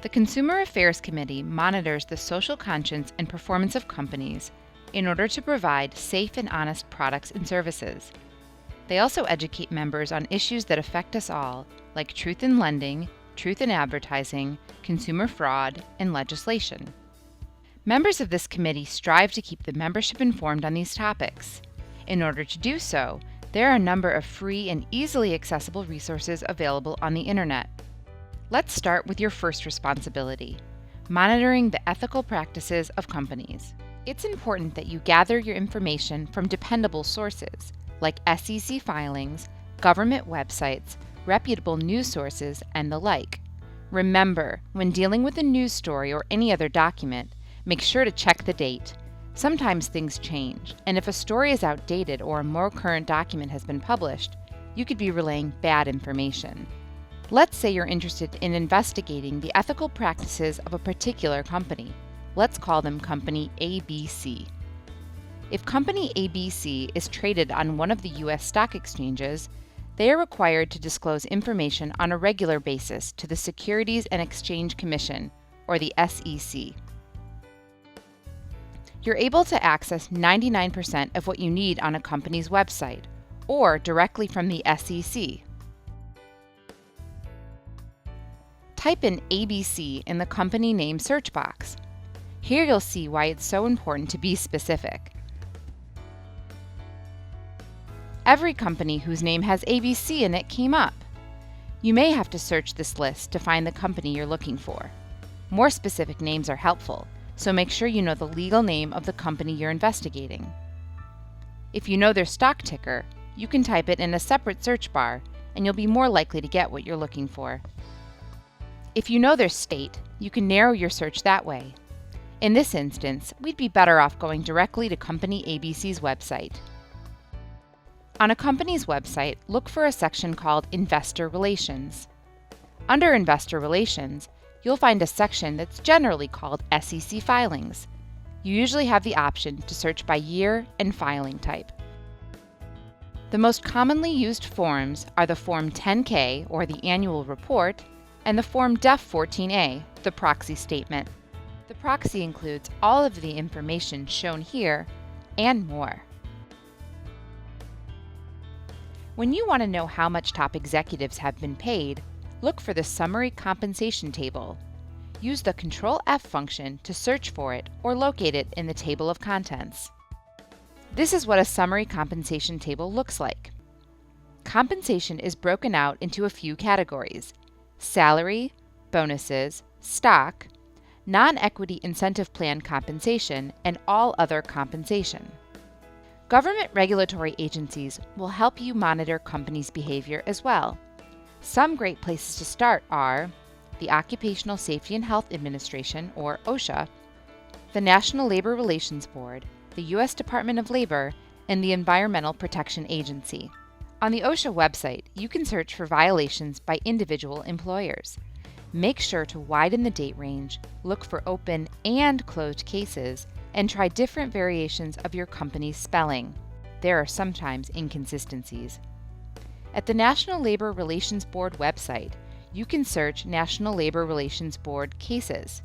The Consumer Affairs Committee monitors the social conscience and performance of companies in order to provide safe and honest products and services. They also educate members on issues that affect us all, like truth in lending, truth in advertising, consumer fraud, and legislation. Members of this committee strive to keep the membership informed on these topics. In order to do so, there are a number of free and easily accessible resources available on the Internet. Let's start with your first responsibility, monitoring the ethical practices of companies. It's important that you gather your information from dependable sources, like SEC filings, government websites, reputable news sources, and the like. Remember, when dealing with a news story or any other document, make sure to check the date. Sometimes things change, and if a story is outdated or a more current document has been published, you could be relaying bad information. Let's say you're interested in investigating the ethical practices of a particular company. Let's call them Company ABC. If Company ABC is traded on one of the U.S. stock exchanges, they are required to disclose information on a regular basis to the Securities and Exchange Commission, or the SEC. You're able to access 99% of what you need on a company's website, or directly from the SEC. Type in ABC in the company name search box. Here you'll see why it's so important to be specific. Every company whose name has ABC in it came up. You may have to search this list to find the company you're looking for. More specific names are helpful, so make sure you know the legal name of the company you're investigating. If you know their stock ticker, you can type it in a separate search bar, and you'll be more likely to get what you're looking for. If you know their state, you can narrow your search that way. In this instance, we'd be better off going directly to Company ABC's website. On a company's website, look for a section called Investor Relations. Under Investor Relations, you'll find a section that's generally called SEC Filings. You usually have the option to search by year and filing type. The most commonly used forms are the Form 10-K, or the annual report, and the Form DEF 14A, the proxy statement. The proxy includes all of the information shown here and more. When you want to know how much top executives have been paid, look for the Summary Compensation Table. Use the Control-F function to search for it or locate it in the table of contents. This is what a summary compensation table looks like. Compensation is broken out into a few categories: salary, bonuses, stock, non-equity incentive plan compensation, and all other compensation. Government regulatory agencies will help you monitor companies' behavior as well. Some great places to start are the Occupational Safety and Health Administration, or OSHA, the National Labor Relations Board, the U.S. Department of Labor, and the Environmental Protection Agency. On the OSHA website, you can search for violations by individual employers. Make sure to widen the date range, look for open and closed cases, and try different variations of your company's spelling. There are sometimes inconsistencies. At the National Labor Relations Board website, you can search National Labor Relations Board cases,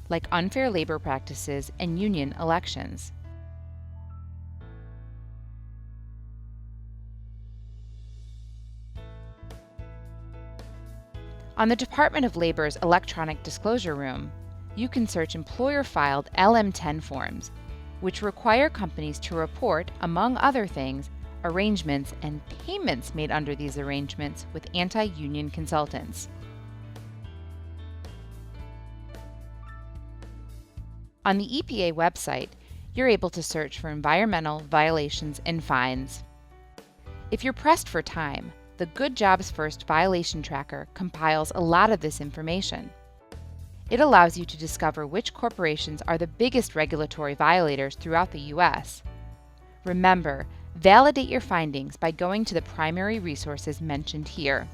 like unfair labor practices and union elections. On the Department of Labor's Electronic Disclosure Room, you can search employer-filed LM-10 forms, which require companies to report, among other things, arrangements and payments made under these arrangements with anti-union consultants. On the EPA website, you're able to search for environmental violations and fines. If you're pressed for time, the Good Jobs First Violation Tracker compiles a lot of this information. It allows you to discover which corporations are the biggest regulatory violators throughout the U.S. Remember, validate your findings by going to the primary resources mentioned here.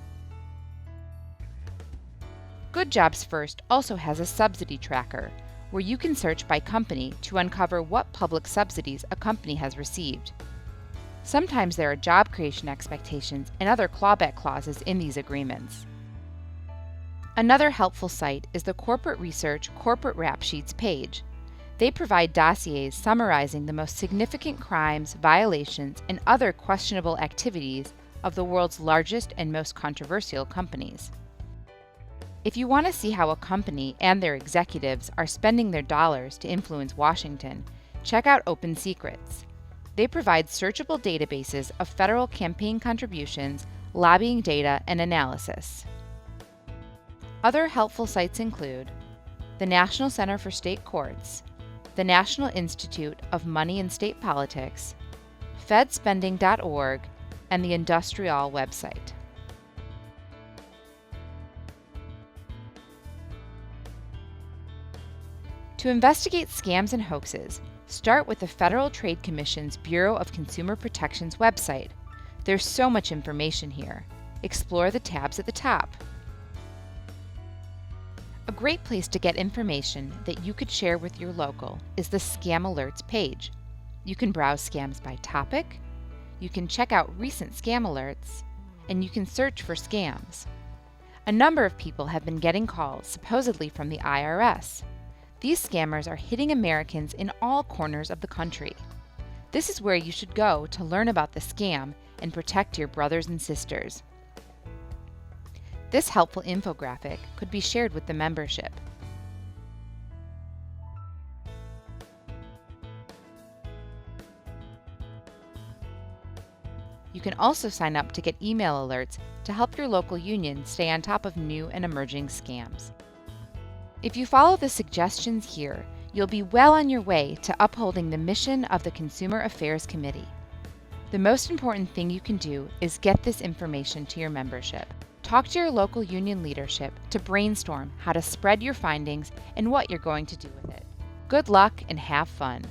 Good Jobs First also has a subsidy tracker, where you can search by company to uncover what public subsidies a company has received. Sometimes there are job creation expectations and other clawback clauses in these agreements. Another helpful site is the Corporate Research Corporate Rap Sheets page. They provide dossiers summarizing the most significant crimes, violations, and other questionable activities of the world's largest and most controversial companies. If you want to see how a company and their executives are spending their dollars to influence Washington, check out Open Secrets. They provide searchable databases of federal campaign contributions, lobbying data, and analysis. Other helpful sites include the National Center for State Courts, the National Institute of Money and State Politics, fedspending.org, and the Industrial website. To investigate scams and hoaxes, start with the Federal Trade Commission's Bureau of Consumer Protection's website. There's so much information here. Explore the tabs at the top. A great place to get information that you could share with your local is the Scam Alerts page. You can browse scams by topic, you can check out recent scam alerts, and you can search for scams. A number of people have been getting calls supposedly from the IRS. These scammers are hitting Americans in all corners of the country. This is where you should go to learn about the scam and protect your brothers and sisters. This helpful infographic could be shared with the membership. You can also sign up to get email alerts to help your local union stay on top of new and emerging scams. If you follow the suggestions here, you'll be well on your way to upholding the mission of the Consumer Affairs Committee. The most important thing you can do is get this information to your membership. Talk to your local union leadership to brainstorm how to spread your findings and what you're going to do with it. Good luck and have fun!